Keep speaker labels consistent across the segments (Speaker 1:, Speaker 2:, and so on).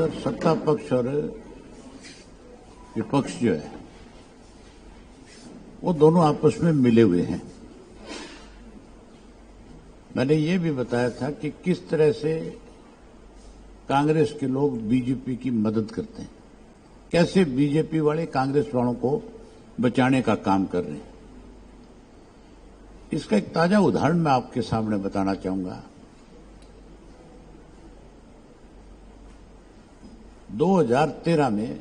Speaker 1: अंदर सत्ता पक्ष और विपक्ष जो है वो दोनों आपस में मिले हुए हैं। मैंने ये भी बताया था कि किस तरह से कांग्रेस के लोग बीजेपी की मदद करते हैं, कैसे बीजेपी वाले कांग्रेस वालों को बचाने का काम कर रहे हैं। इसका एक ताजा उदाहरण मैं आपके सामने बताना चाहूंगा। 2013 में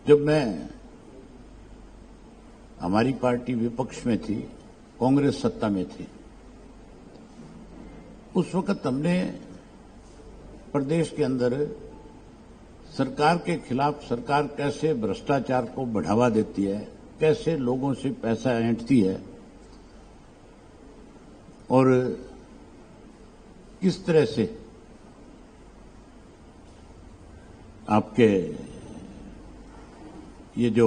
Speaker 1: जब हमारी पार्टी विपक्ष में थी, कांग्रेस सत्ता में थी, उस वक्त हमने प्रदेश के अंदर सरकार के खिलाफ सरकार कैसे भ्रष्टाचार को बढ़ावा देती है, कैसे लोगों से पैसा ऐंठती है और किस तरह से आपके ये जो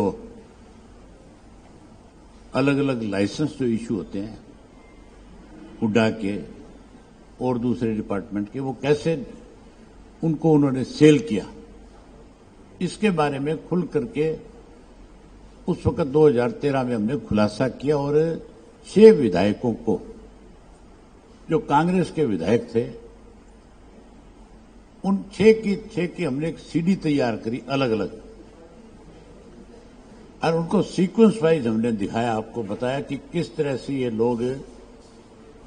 Speaker 1: अलग अलग लाइसेंस जो इशू होते हैं हुड्डा के और दूसरे डिपार्टमेंट के, वो कैसे उनको उन्होंने सेल किया, इसके बारे में खुल करके उस वक्त 2013 में हमने खुलासा किया और 6 विधायकों को, जो कांग्रेस के विधायक थे, उन 6 की हमने एक सीडी तैयार करी अलग अलग, और उनको सीक्वेंस वाइज हमने दिखाया, आपको बताया कि किस तरह से ये लोग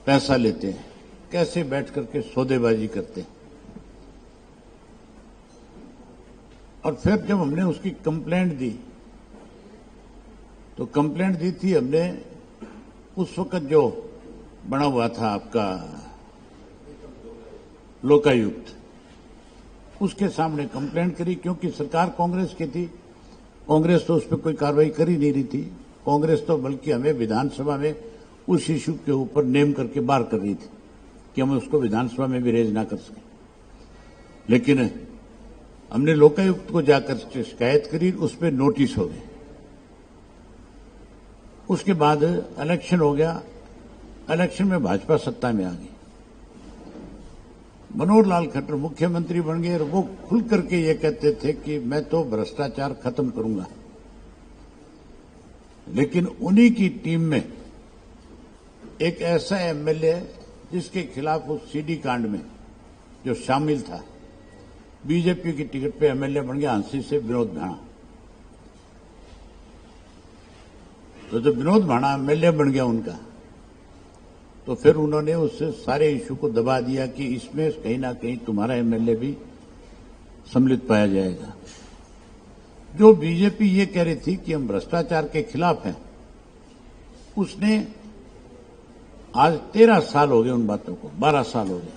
Speaker 1: पैसा लेते हैं, कैसे बैठ करके सौदेबाजी करते हैं। और फिर जब हमने उसकी कंप्लेंट दी, तो कंप्लेंट दी थी हमने उस वक्त जो बना हुआ था आपका लोकायुक्त, उसके सामने कंप्लेंट करी, क्योंकि सरकार कांग्रेस की थी, कांग्रेस तो उस पर कोई कार्रवाई कर ही नहीं रही थी। कांग्रेस तो बल्कि हमें विधानसभा में उस इश्यू के ऊपर नेम करके बाहर कर रही थी कि हम उसको विधानसभा में भी रेज ना कर सके। लेकिन हमने लोकायुक्त को जाकर शिकायत करी, उस पर नोटिस हो गए। उसके बाद इलेक्शन हो गया, इलेक्शन में भाजपा सत्ता में आ गई, मनोहर लाल खट्टर मुख्यमंत्री बन गए और वो खुल करके ये कहते थे कि मैं तो भ्रष्टाचार खत्म करूंगा। लेकिन उन्हीं की टीम में एक ऐसा एमएलए जिसके खिलाफ उस सीडी कांड में जो शामिल था, बीजेपी की टिकट पे एमएलए बन गया हांसी से विनोद भाणा। तो जब विनोद भाणा एमएलए बन गया उनका, तो फिर उन्होंने उससे सारे इशू को दबा दिया कि इसमें कहीं ना कहीं तुम्हारा एमएलए भी सम्मिलित पाया जाएगा। जो बीजेपी ये कह रही थी कि हम भ्रष्टाचार के खिलाफ हैं, उसने आज 13 साल हो गए उन बातों को, 12 साल हो गए,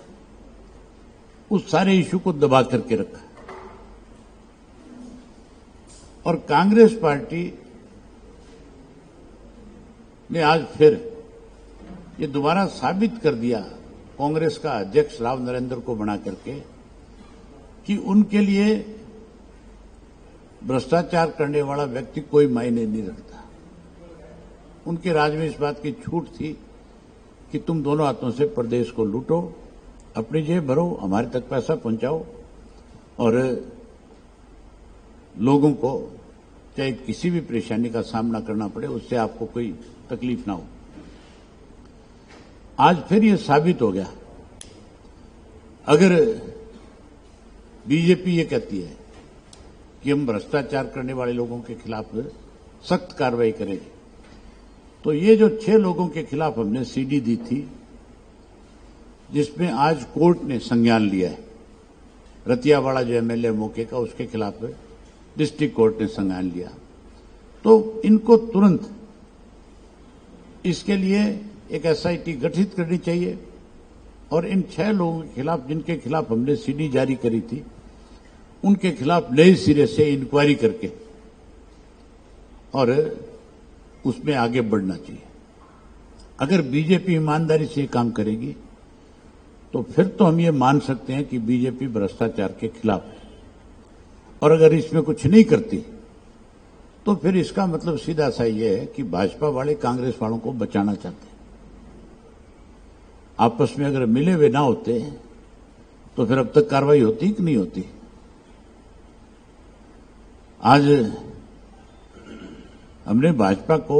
Speaker 1: उस सारे इशू को दबा करके रखा। और कांग्रेस पार्टी ने आज फिर ये दोबारा साबित कर दिया, कांग्रेस का अध्यक्ष राव नरेंद्र को बना करके, कि उनके लिए भ्रष्टाचार करने वाला व्यक्ति कोई मायने नहीं रखता। उनके राज में इस बात की छूट थी कि तुम दोनों हाथों से प्रदेश को लूटो, अपनी जेब भरो, हमारे तक पैसा पहुंचाओ और लोगों को चाहे किसी भी परेशानी का सामना करना पड़े, उससे आपको कोई तकलीफ ना हो। आज फिर ये साबित हो गया, अगर बीजेपी ये कहती है कि हम भ्रष्टाचार करने वाले लोगों के खिलाफ सख्त कार्रवाई करेंगे, तो ये जो 6 लोगों के खिलाफ हमने सीडी दी थी, जिसमें आज कोर्ट ने संज्ञान लिया है, रतियावाड़ा जो एमएलए मौके का, उसके खिलाफ डिस्ट्रिक्ट कोर्ट ने संज्ञान लिया, तो इनको तुरंत इसके लिए एक एसआईटी गठित करनी चाहिए और इन 6 लोगों के खिलाफ, जिनके खिलाफ हमने सीडी जारी करी थी, उनके खिलाफ नए सिरे से इंक्वायरी करके और उसमें आगे बढ़ना चाहिए। अगर बीजेपी ईमानदारी से काम करेगी तो फिर तो हम ये मान सकते हैं कि बीजेपी भ्रष्टाचार के खिलाफ है, और अगर इसमें कुछ नहीं करती तो फिर इसका मतलब सीधा सा ये है कि भाजपा वाले कांग्रेस वालों को बचाना चाहते हैं। आपस में अगर मिले हुए ना होते तो फिर अब तक कार्रवाई होती कि नहीं होती? आज हमने भाजपा को,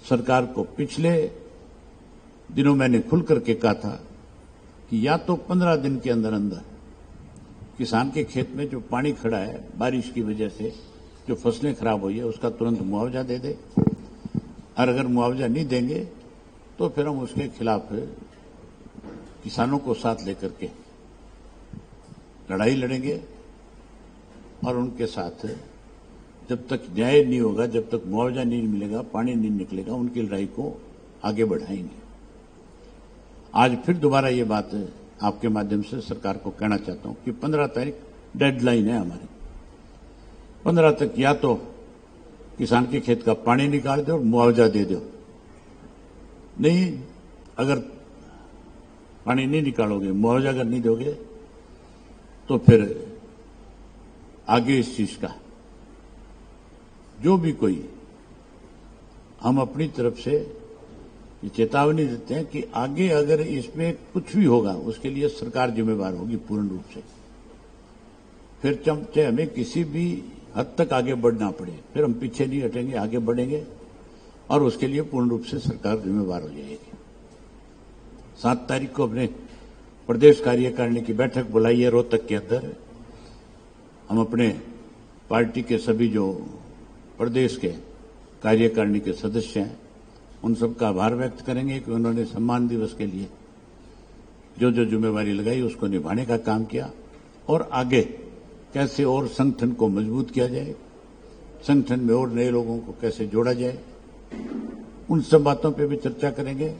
Speaker 1: सरकार को पिछले दिनों मैंने खुल करके कहा था कि या तो 15 दिन के अंदर अंदर किसान के खेत में जो पानी खड़ा है बारिश की वजह से, जो फसलें खराब हुई है, उसका तुरंत मुआवजा दे दे, और अगर मुआवजा नहीं देंगे तो फिर हम उसके खिलाफ किसानों को साथ लेकर के लड़ाई लड़ेंगे और उनके साथ जब तक न्याय नहीं होगा, जब तक मुआवजा नहीं मिलेगा, पानी नहीं निकलेगा, उनकी लड़ाई को आगे बढ़ाएंगे। आज फिर दोबारा ये बात आपके माध्यम से सरकार को कहना चाहता हूं कि 15 तारीख डेडलाइन है हमारी। 15 तक या तो किसान के खेत का पानी निकाल दो और मुआवजा दे दो, नहीं अगर पानी नहीं निकालोगे, मुआवजा अगर नहीं दोगे तो फिर आगे इस चीज का जो भी कोई, हम अपनी तरफ से ये चेतावनी देते हैं कि आगे अगर इसमें कुछ भी होगा उसके लिए सरकार जिम्मेवार होगी पूर्ण रूप से। फिर चाहे हमें किसी भी हद तक आगे बढ़ना पड़े, फिर हम पीछे नहीं हटेंगे, आगे बढ़ेंगे और उसके लिए पूर्ण रूप से सरकार जिम्मेवार हो जाएगी। 7 तारीख को अपने प्रदेश कार्यकारिणी की बैठक बुलाई है रोहतक के अंदर। हम अपने पार्टी के सभी जो प्रदेश के कार्यकारिणी के सदस्य हैं उन सबका आभार व्यक्त करेंगे कि उन्होंने सम्मान दिवस के लिए जो जो जिम्मेवारी लगाई उसको निभाने का काम किया और आगे कैसे और संगठन को मजबूत किया जाए, संगठन में और नए लोगों को कैसे जोड़ा जाए, उन सब बातों पे भी चर्चा करेंगे।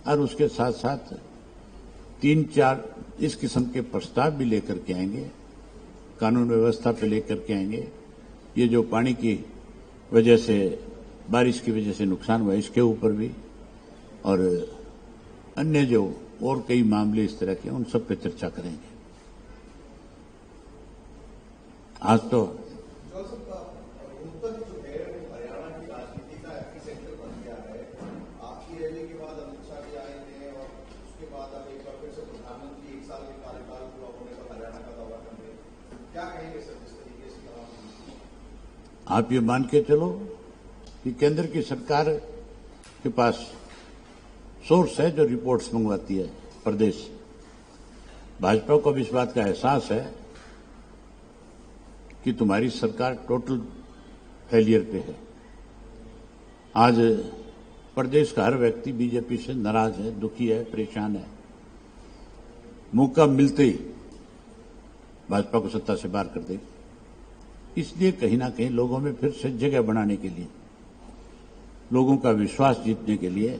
Speaker 1: और उसके साथ साथ 3-4 इस किस्म के प्रस्ताव भी लेकर के आएंगे, कानून व्यवस्था पे लेकर के आएंगे। ये जो पानी की वजह से, बारिश की वजह से नुकसान हुआ इसके ऊपर भी, और अन्य जो और कई मामले इस तरह के उन सब पे चर्चा करेंगे। आज तो आप ये मान के चलो कि केंद्र की सरकार के पास सोर्स है जो रिपोर्ट्स मंगवाती है प्रदेश। भाजपा को भी इस बात का एहसास है कि तुम्हारी सरकार टोटल फेलियर पे है। आज प्रदेश का हर व्यक्ति बीजेपी से नाराज है, दुखी है, परेशान है। मौका मिलते ही भाजपा को सत्ता से बाहर कर दे, इसलिए कहीं ना कहीं लोगों में फिर से जगह बनाने के लिए, लोगों का विश्वास जीतने के लिए,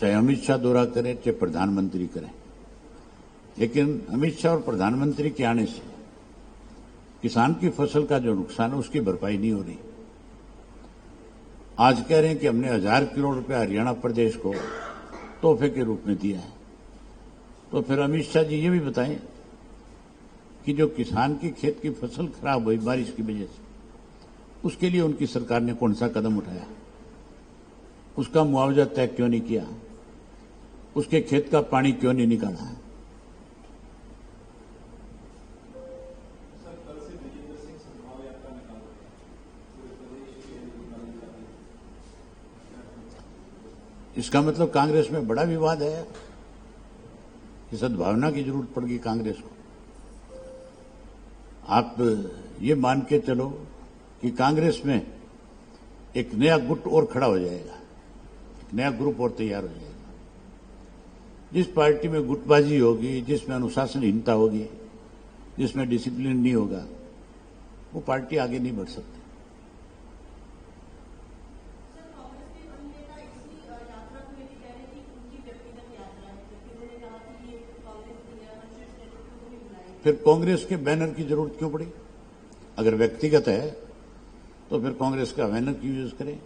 Speaker 1: चाहे अमित शाह दौरा करें चाहे प्रधानमंत्री करें, लेकिन अमित शाह और प्रधानमंत्री के आने से किसान की फसल का जो नुकसान है उसकी भरपाई नहीं हो रही। आज कह रहे हैं कि हमने 1000 करोड़ रुपया हरियाणा प्रदेश को तोहफे के रूप में दिया है, तो फिर अमित शाह जी ये भी बताएं कि जो किसान की खेत की फसल खराब हुई बारिश की वजह से, उसके लिए उनकी सरकार ने कौन सा कदम उठाया, उसका मुआवजा तय क्यों नहीं किया, उसके खेत का पानी क्यों नहीं निकाला है। इसका मतलब कांग्रेस में बड़ा विवाद है कि सद्भावना की जरूरत पड़ गई कांग्रेस को। आप ये मान के चलो कि कांग्रेस में एक नया गुट और खड़ा हो जाएगा, एक नया ग्रुप और तैयार हो जाएगा। जिस पार्टी में गुटबाजी होगी, जिसमें अनुशासनहीनता होगी, जिसमें डिसिप्लिन नहीं होगा, वो पार्टी आगे नहीं बढ़ सकती। फिर कांग्रेस के बैनर की जरूरत क्यों पड़ी? अगर व्यक्तिगत है तो फिर कांग्रेस का बैनर क्यों यूज करें?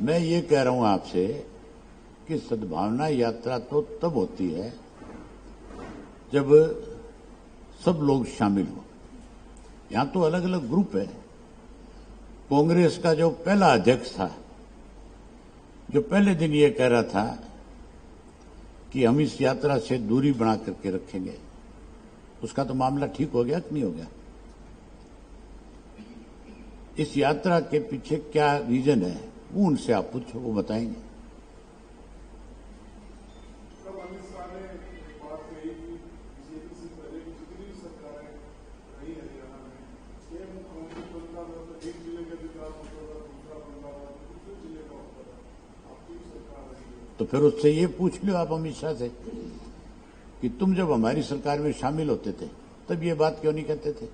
Speaker 1: मैं ये कह रहा हूं आपसे कि सद्भावना यात्रा तो तब होती है जब सब लोग शामिल हो। यहां तो अलग अलग ग्रुप है। कांग्रेस का जो पहला अध्यक्ष था जो पहले दिन ये कह रहा था कि हम इस यात्रा से दूरी बना करके रखेंगे, उसका तो मामला ठीक हो गया कि नहीं हो गया? इस यात्रा के पीछे क्या रीजन है वो उनसे आप पूछो, वो बताएंगे। तो फिर उससे ये पूछ लो आप अमित शाह से कि तुम जब हमारी सरकार में शामिल होते थे तब ये बात क्यों नहीं कहते थे?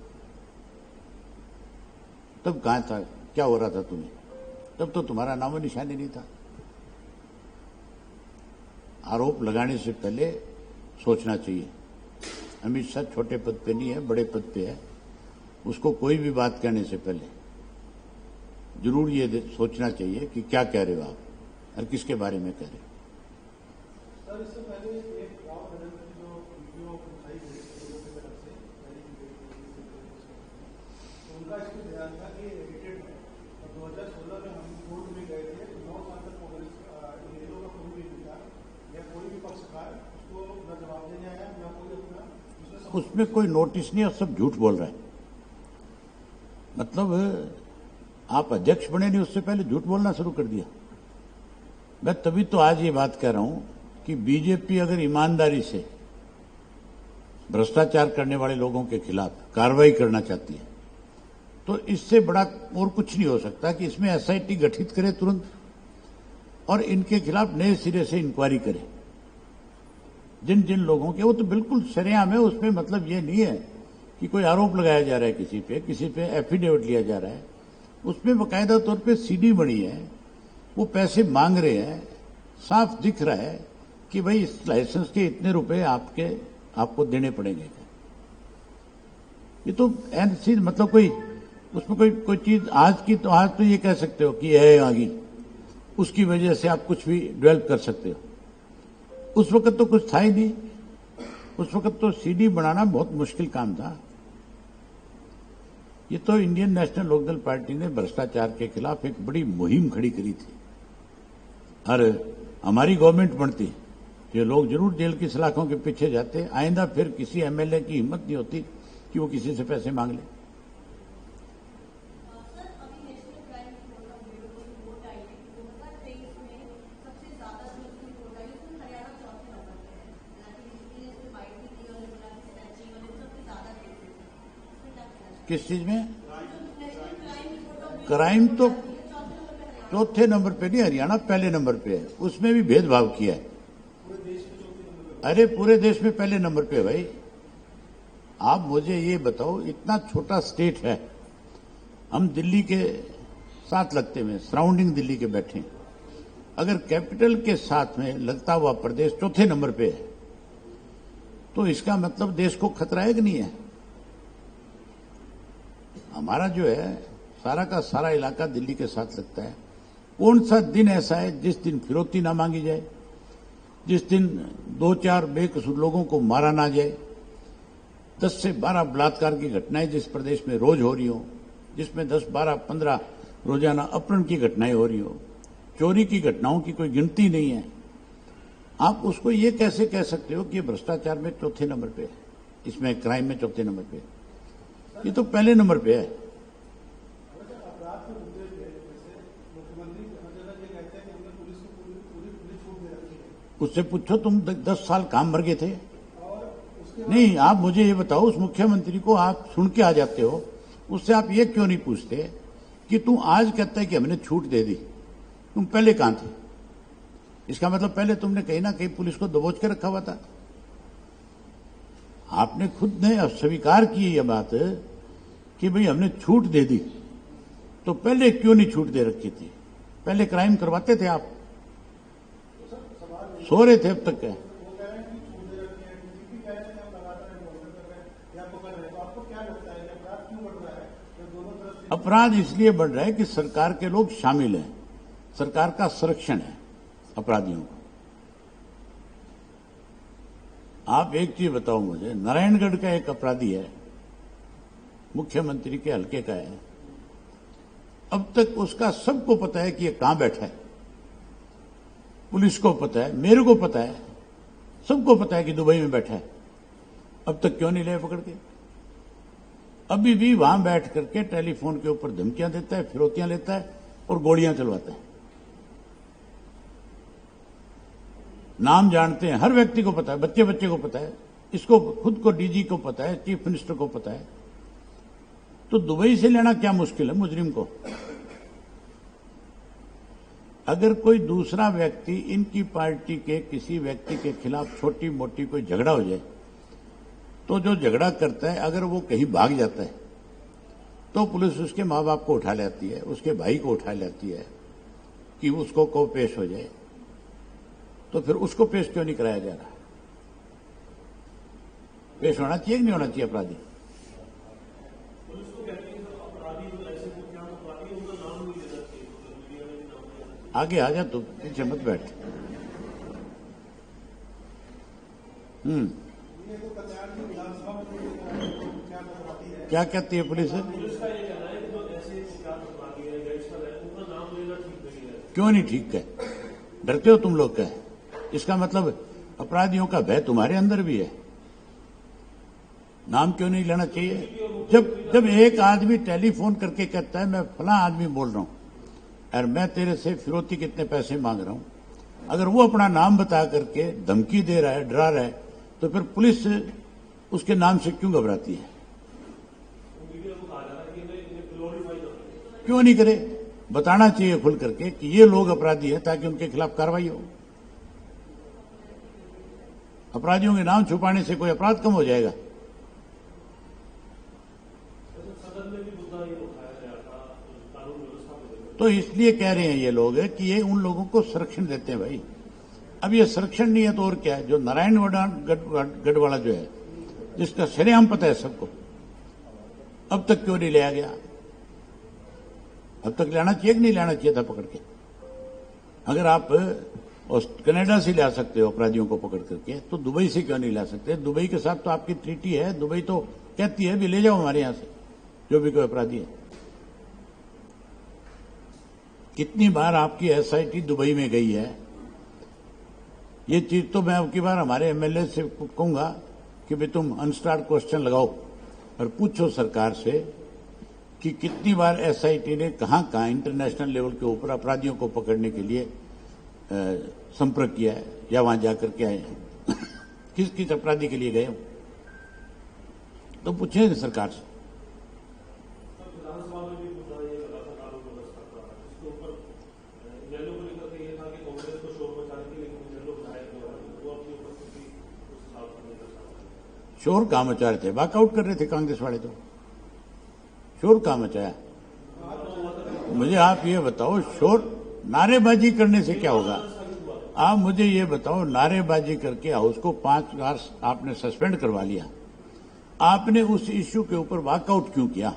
Speaker 1: तब कहां था, क्या हो रहा था तुम्हें? तब तो तुम्हारा नामो निशान ही नहीं था। आरोप लगाने से पहले सोचना चाहिए। अमित शाह छोटे पद पे नहीं है, बड़े पद पे है। उसको कोई भी बात कहने से पहले जरूर ये सोचना चाहिए कि क्या कह रहे हो आप और किसके बारे में कह रहे हो।
Speaker 2: सर, इससे पहले एक गांव बदल की जो वीडियो उठाई गई लोगों की तरफ से, तो उनका इस पर ध्यान था कि एडिटेड है। और 2016 में हम कोर्ट में गए थे तो 9 साल तक इन लोगों का कोई भी नहीं था या कोई भी पक्षकार उसको न जवाब देने आया न कोई अपना
Speaker 1: उसमें कोई नोटिस नहीं और सब झूठ बोल रहा है। मतलब आप अध्यक्ष बने नहीं उससे पहले झूठ बोलना शुरू कर दिया। मैं तभी तो आज ये बात कह रहा हूं कि बीजेपी अगर ईमानदारी से भ्रष्टाचार करने वाले लोगों के खिलाफ कार्रवाई करना चाहती है तो इससे बड़ा और कुछ नहीं हो सकता कि इसमें एसआईटी गठित करे तुरंत और इनके खिलाफ नए सिरे से इंक्वायरी करे। जिन जिन लोगों के, वो तो बिल्कुल सरेआम है, उसमें मतलब ये नहीं है कि कोई आरोप लगाया जा रहा है किसी पे एफिडेविट लिया जा रहा है। उसमें बाकायदा तौर पे सीडी बनी है, वो पैसे मांग रहे हैं, साफ दिख रहा है कि भाई इस लाइसेंस के इतने रुपए आपको देने पड़ेंगे। ये तो ऐसी मतलब कोई उसमें कोई चीज आज तो ये कह सकते हो कि है आगे, उसकी वजह से आप कुछ भी डेवलप कर सकते हो। उस वक्त तो कुछ था ही नहीं। उस वक्त तो सीडी बनाना बहुत मुश्किल काम था। ये तो इंडियन नेशनल लोकदल पार्टी ने भ्रष्टाचार के खिलाफ एक बड़ी मुहिम खड़ी करी थी। और हमारी गवर्नमेंट बनती ये लोग जरूर जेल की सलाखों के पीछे जाते। आइंदा फिर किसी एमएलए की हिम्मत नहीं होती कि वो किसी से पैसे मांग ले। किस चीज में? क्राइम तो चौथे नंबर पे नहीं, हरियाणा पहले नंबर पे है। उसमें भी भेदभाव किया है। अरे पूरे देश में पहले नंबर पे है भाई। आप मुझे ये बताओ, इतना छोटा स्टेट है, हम दिल्ली के साथ लगते हुए सराउंडिंग दिल्ली के बैठे, अगर कैपिटल के साथ में लगता हुआ प्रदेश चौथे नंबर पे है तो इसका मतलब देश को खतरा है कि नहीं है? हमारा जो है सारा का सारा इलाका दिल्ली के साथ लगता है। कौन सा दिन ऐसा है जिस दिन फिरौती ना मांगी जाए, जिस दिन 2-4 बेकसूर लोगों को मारा ना जाए, 10 से 12 बलात्कार की घटनाएं जिस प्रदेश में रोज हो रही हो, जिसमें 10, 12, 15 रोजाना अपहरण की घटनाएं हो रही हो, चोरी की घटनाओं की कोई गिनती नहीं है। आप उसको ये कैसे कह सकते हो कि भ्रष्टाचार में चौथे नंबर पे है, इसमें क्राइम में चौथे नंबर पे है? ये तो पहले नंबर पे है। उससे पूछो तुम 10 साल काम भर गए थे? नहीं, आप मुझे ये बताओ, उस मुख्यमंत्री को आप सुन के आ जाते हो, उससे आप ये क्यों नहीं पूछते कि तू आज कहता है कि हमने छूट दे दी, तुम पहले कहां थे? इसका मतलब पहले तुमने कहीं ना कहीं पुलिस को दबोच के रखा हुआ था। आपने खुद ने स्वीकार की यह बात कि भाई हमने छूट दे दी, तो पहले क्यों नहीं छूट दे रखी थी? पहले क्राइम करवाते थे आप, सो रहे थे अब तक। क्या अपराध इसलिए बढ़ रहा है कि सरकार के लोग शामिल हैं, सरकार का संरक्षण है अपराधियों को। आप एक चीज बताओ मुझे, नारायणगढ़ का एक अपराधी है, मुख्यमंत्री के हल्के का है, अब तक उसका सबको पता है कि ये कहां बैठा है, पुलिस को पता है, मेरे को पता है, सबको पता है कि दुबई में बैठा है। अब तक क्यों नहीं ले पकड़ के? अभी भी वहां बैठ करके टेलीफोन के ऊपर धमकियां देता है, फिरौतियां लेता है और गोलियां चलवाता है। नाम जानते हैं, हर व्यक्ति को पता है, बच्चे बच्चे को पता है, इसको खुद को डीजी को पता है, चीफ मिनिस्टर को पता है। तो दुबई से लेना क्या मुश्किल है मुजरिम को? अगर कोई दूसरा व्यक्ति इनकी पार्टी के किसी व्यक्ति के खिलाफ छोटी मोटी कोई झगड़ा हो जाए, तो जो झगड़ा करता है अगर वो कहीं भाग जाता है तो पुलिस उसके मां बाप को उठा लेती है, उसके भाई को उठा लेती है कि उसको को पेश हो जाए। तो फिर उसको पेश क्यों नहीं कराया जा रहा? पेश होना चाहिए कि नहीं होना चाहिए अपराधी? आगे आ जा, तू पीछे मत बैठ। क्या कहती है पुलिस? क्यों नहीं ठीक है? डरते हो तुम लोग का? इसका मतलब अपराधियों का भय तुम्हारे अंदर भी है। नाम क्यों नहीं लेना चाहिए? जब एक आदमी टेलीफोन करके कहता है मैं फला आदमी बोल रहा हूं और मैं तेरे से फिरौती कितने पैसे मांग रहा हूं, अगर वो अपना नाम बता करके धमकी दे रहा है, डरा रहा है, तो फिर पुलिस उसके नाम से क्यों घबराती है? क्यों नहीं करे? बताना चाहिए खुल करके कि ये लोग अपराधी हैं, ताकि उनके खिलाफ कार्रवाई हो। अपराधियों के नाम छुपाने से कोई अपराध कम हो जाएगा? तो इसलिए कह रहे हैं ये लोग कि ये उन लोगों को संरक्षण देते हैं। भाई अब ये संरक्षण नहीं है तो और क्या है? जो नारायण गढ़वाला जो है, जिसका सरेआम पता है सबको, अब तक क्यों नहीं लिया गया? अब तक लेना चाहिए कि नहीं लेना चाहिए था पकड़ के? अगर आप कनाडा से ला सकते हो अपराधियों को पकड़ करके, तो दुबई से क्यों नहीं ला सकते? दुबई के साथ तो आपकी ट्रीटी है। दुबई तो कहती है भी ले जाओ हमारे यहां से जो भी कोई अपराधी है। कितनी बार आपकी एसआईटी दुबई में गई है? ये चीज तो मैं अब की बार हमारे एमएलए से कहूंगा कि भाई तुम अनस्टार्ट क्वेश्चन लगाओ और पूछो सरकार से कि कितनी बार एसआईटी ने कहां इंटरनेशनल लेवल के ऊपर अपराधियों को पकड़ने के लिए संपर्क किया है या वहां जाकर के आए हैं। किस किस अपराधी के लिए गए हो तो पूछेंगे सरकार से। शोर कहां मचा रहे थे? वॉकआउट कर रहे थे कांग्रेस वाले। तो शोर कहां मचाया? मुझे आप ये बताओ, शोर नारेबाजी करने से क्या होगा? आप मुझे ये बताओ, नारेबाजी करके हाउस को 5 बार आपने सस्पेंड करवा लिया, आपने उस इश्यू के ऊपर वॉकआउट क्यों किया?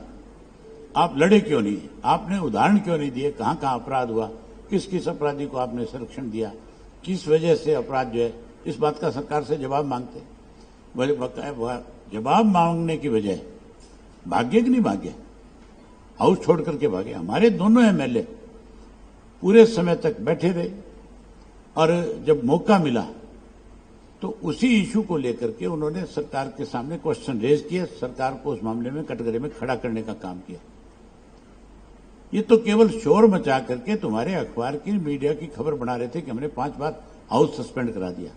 Speaker 1: आप लड़े क्यों नहीं? आपने उदाहरण क्यों नहीं दिए? कहां कहां अपराध हुआ? किस किस अपराधी को आपने संरक्षण दिया? किस वजह से अपराध जो है? इस बात का सरकार से जवाब मांगते। जवाब मांगने की बजाय भाग्य कि नहीं भाग्य? हाउस छोड़ करके भागे। हमारे दोनों एमएलए पूरे समय तक बैठे रहे और जब मौका मिला तो उसी इशू को लेकर के उन्होंने सरकार के सामने क्वेश्चन रेज किए, सरकार को उस मामले में कटघरे में खड़ा करने का काम किया। ये तो केवल शोर मचा करके तुम्हारे अखबार की, मीडिया की खबर बना रहे थे कि हमने 5 बार हाउस सस्पेंड करा दिया।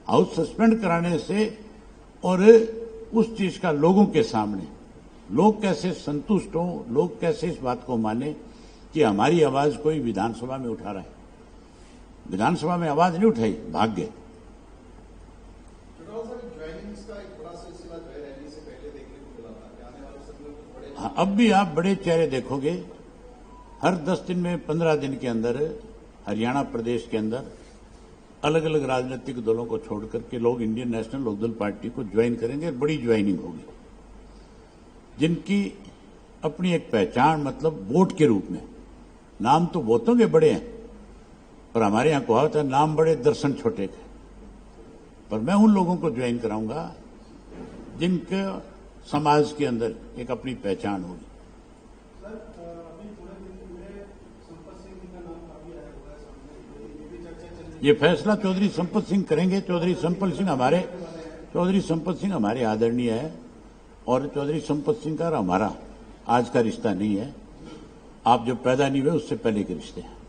Speaker 1: हाउस सस्पेंड कराने से और उस चीज का लोगों के सामने लोग कैसे संतुष्ट हों, लोग कैसे इस बात को माने कि हमारी आवाज कोई विधानसभा में उठा रहा है। विधानसभा में आवाज नहीं उठाई, भाग गए। हाँ, अब भी आप बड़े चेहरे देखोगे। हर 10 दिन में 15 दिन के अंदर हरियाणा प्रदेश के अंदर अलग अलग राजनीतिक दलों को छोड़कर के लोग इंडियन नेशनल लोकदल पार्टी को ज्वाइन करेंगे। बड़ी ज्वाइनिंग होगी, जिनकी अपनी एक पहचान, मतलब वोट के रूप में। नाम तो वोटों के बड़े हैं, पर हमारे यहां कहावत है, नाम बड़े दर्शन छोटे के। पर मैं उन लोगों को ज्वाइन कराऊंगा जिनके समाज के अंदर एक अपनी पहचान होगी। ये फैसला चौधरी संपत सिंह करेंगे। चौधरी संपत सिंह हमारे आदरणीय है और चौधरी संपत सिंह का और हमारा आज का रिश्ता नहीं है। आप जब पैदा नहीं हुए उससे पहले के रिश्ते हैं।